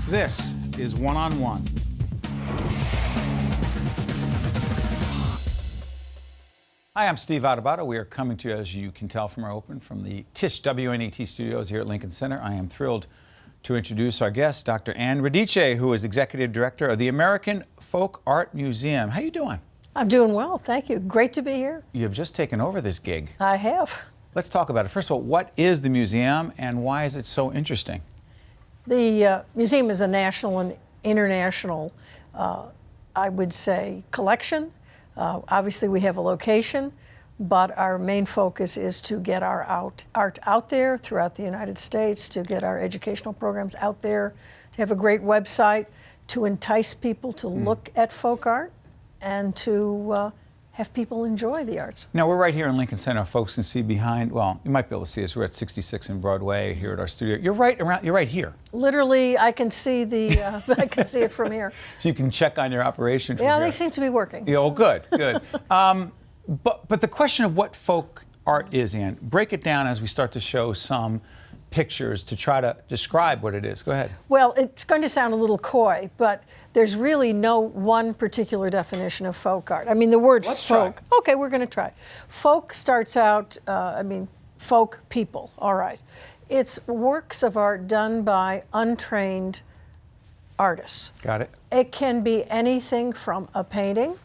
This is One-on-One. Hi, I'm Steve Adubato. We are coming to you, as you can tell from our open, from the Tisch WNET studios here at Lincoln Center. I am thrilled to introduce our guest, Dr. Anne-Imelda Radice, who is Executive Director of the American Folk Art Museum. How you doing? I'm doing well, thank you. Great to be here. You have just taken over this gig. I have. Let's talk about it. First of all, what is the museum and why is it so interesting? The museum is a national and international, I would say, collection. Obviously, we have a location, but our main focus is to get our art out there throughout the United States, to get our educational programs out there, to have a great website, to entice people to look at folk art, and to have people enjoy the arts. Now, we're right here in Lincoln Center. Folks can see behind, well, you might be able to see us. We're at 66 and Broadway here at our studio. You're right here. Literally, I can see the, I can see it from here. So you can check on your operation from Yeah, here. they seem to be working. Yeah, oh, good, good. But the question of what folk art is, Anne, break it down as we start to show some pictures to try to describe what it is. Go ahead. Well, it's going to sound a little coy, but there's really no one particular definition of folk art. I mean, the word Let's folk. try. Okay, we're going to try. Folk starts out, folk people, all right. It's works of art done by untrained artists. Got it. It can be anything from a painting.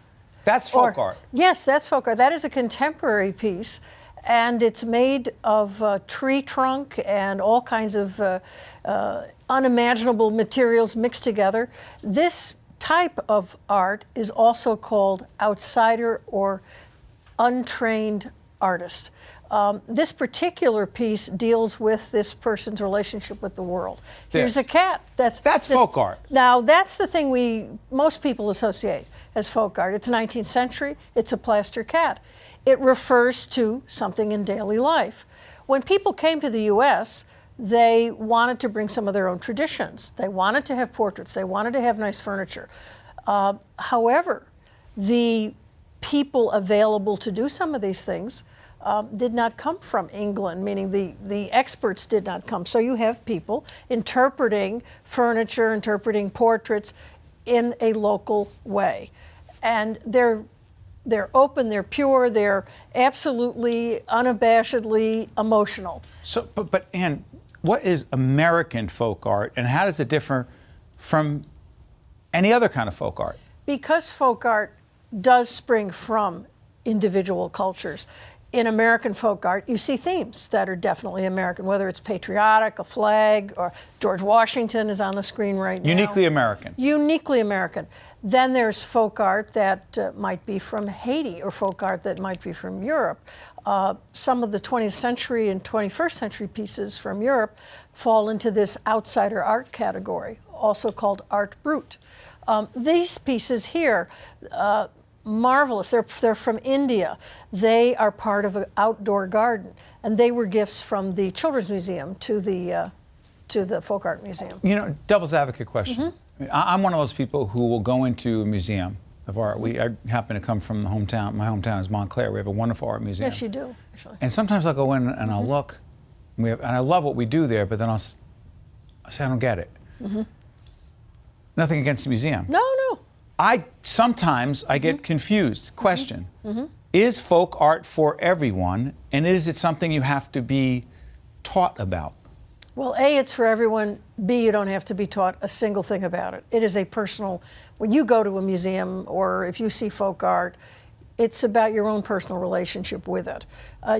That's folk art. Yes, that's folk art. That is a contemporary piece, and it's made of tree trunk and all kinds of unimaginable materials mixed together. This type of art is also called outsider or untrained artist. This particular piece deals with this person's relationship with the world. Here's a cat. That's folk art. Now, that's the thing most people associate as folk art. It's 19th century. It's a plaster cat. It refers to something in daily life. When people came to the U.S., they wanted to bring some of their own traditions. They wanted to have portraits. They wanted to have nice furniture. However, the people available to do some of these things did not come from England, meaning the experts did not come. So you have people interpreting furniture, interpreting portraits in a local way. And they're open, they're pure, they're absolutely, unabashedly emotional. So, but Anne, what is American folk art, and how does it differ from any other kind of folk art? Because folk art does spring from individual cultures, in American folk art, you see themes that are definitely American, whether it's patriotic, a flag, or George Washington is on the screen right now. Uniquely American. Uniquely American. Then there's folk art that might be from Haiti, or folk art that might be from Europe. Some of the 20th century and 21st century pieces from Europe fall into this outsider art category, also called art brut. These pieces here, marvelous. They're from India. They are part of an outdoor garden, and they were gifts from the Children's Museum to the Folk Art Museum. You know, devil's advocate question. I'm one of those people who will go into a museum of art. I happen to come from the hometown. My hometown is Montclair. We have a wonderful art museum. Yes, you do, actually. And sometimes I'll go in and I'll look, and I love what we do there, but then I'll say, I don't get it. Nothing against the museum. No. Sometimes I get confused. Question, is folk art for everyone, and is it something you have to be taught about? Well, A, it's for everyone. B, you don't have to be taught a single thing about it. It is a personal, when you go to a museum or if you see folk art, it's about your own personal relationship with it.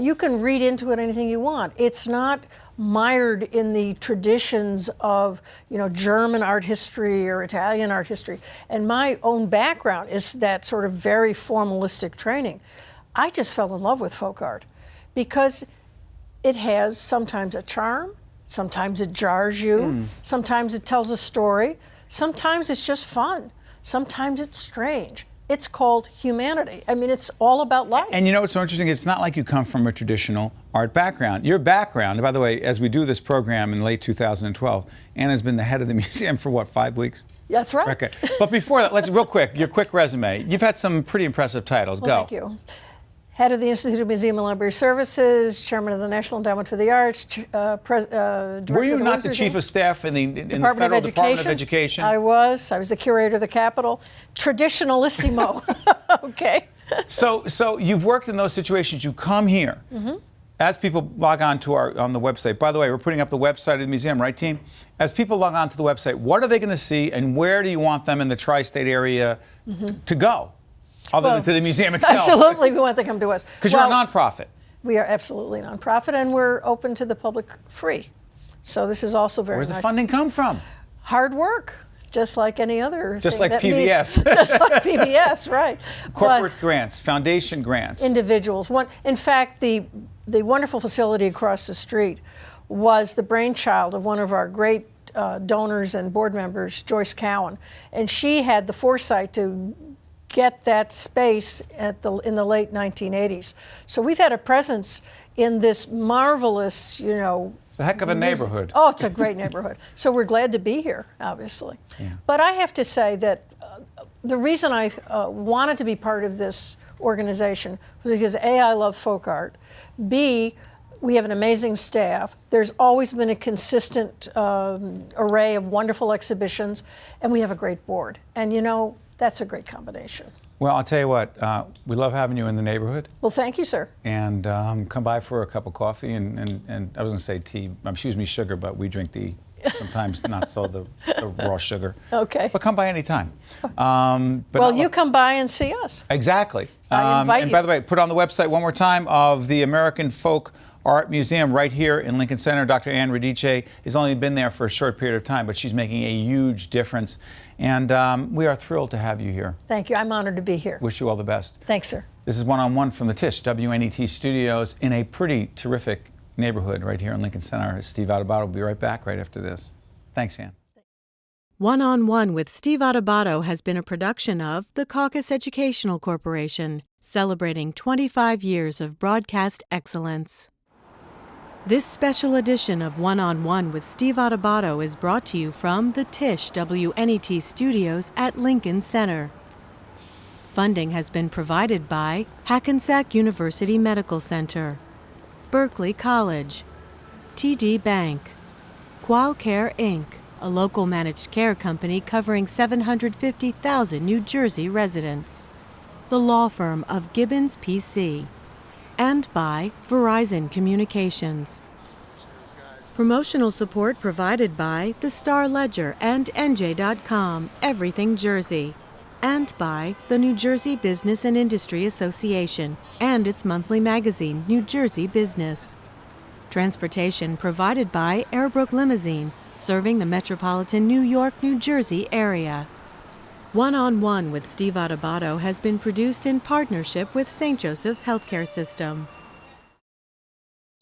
You can read into it anything you want. It's not mired in the traditions of, German art history or Italian art history. And my own background is that sort of very formalistic training. I just fell in love with folk art because it has sometimes a charm, sometimes it jars you, sometimes it tells a story, sometimes it's just fun, sometimes it's strange. It's called humanity. I mean, it's all about life. And you know what's so interesting? It's not like you come from a traditional art background. Your background, and by the way, as we do this program in late 2012, Anna's been the head of the museum for what, 5 weeks? That's right. Okay. But before that, let's real quick, your quick resume. You've had some pretty impressive titles. Well, Go. thank you. Head of the Institute of Museum and Library Services, Chairman of the National Endowment for the Arts, Director Were you of the not the Winthrop chief of staff in the Department Federal of Department of Education? I was the curator of the Capitol. Traditionalissimo. Okay. So you've worked in those situations. You come here. As people log on to on the website, by the way, we're putting up the website of the museum, right, team? As people log on to the website, what are they going to see, and where do you want them in the tri-state area to go, other than to the museum itself? Absolutely, we want them to come to us. Because you're a nonprofit. We are absolutely a nonprofit, and we're open to the public free. So this is also very nice. Where's the funding come from? Hard work. Just like any other Just thing like that PBS. just like PBS, right. Corporate grants, foundation grants. Individuals. In fact, the wonderful facility across the street was the brainchild of one of our great donors and board members, Joyce Cowan. And she had the foresight to get that space in the late 1980s. So we've had a presence in this marvelous, It's a heck of a neighborhood. Oh, it's a great neighborhood. So we're glad to be here, obviously. Yeah. But I have to say that the reason I wanted to be part of this organization was because A, I love folk art. B, we have an amazing staff. There's always been a consistent array of wonderful exhibitions, and we have a great board. And that's a great combination. Well, I'll tell you what, we love having you in the neighborhood. Well, thank you, sir. And come by for a cup of coffee and I was going to say tea, excuse me, sugar, but we drink the, sometimes not so the raw sugar. Okay. But come by anytime. Well, you come by and see us. Exactly. I invite and you. by the way, put on the website one more time of the American Folk Art Museum right here in Lincoln Center. Dr. Anne Radice has only been there for a short period of time, but she's making a huge difference. And we are thrilled to have you here. Thank you. I'm honored to be here. Wish you all the best. Thanks, sir. This is One-on-One from the Tisch WNET studios in a pretty terrific neighborhood right here in Lincoln Center. Steve Adubato will be right back right after this. Thanks, Ann. One-on-One with Steve Adubato has been a production of the Caucus Educational Corporation, celebrating 25 years of broadcast excellence. This special edition of One-on-One with Steve Adubato is brought to you from the Tisch WNET studios at Lincoln Center. Funding has been provided by Hackensack University Medical Center, Berkeley College, TD Bank, QualCare Inc., a local managed care company covering 750,000 New Jersey residents, the law firm of Gibbons PC, and by Verizon Communications. Promotional support provided by the Star Ledger and NJ.com, Everything Jersey, and by the New Jersey Business and Industry Association and its monthly magazine, New Jersey Business. Transportation provided by Airbrook Limousine, serving the metropolitan New York, New Jersey area. One-on-One with Steve Adubato has been produced in partnership with St. Joseph's Healthcare System.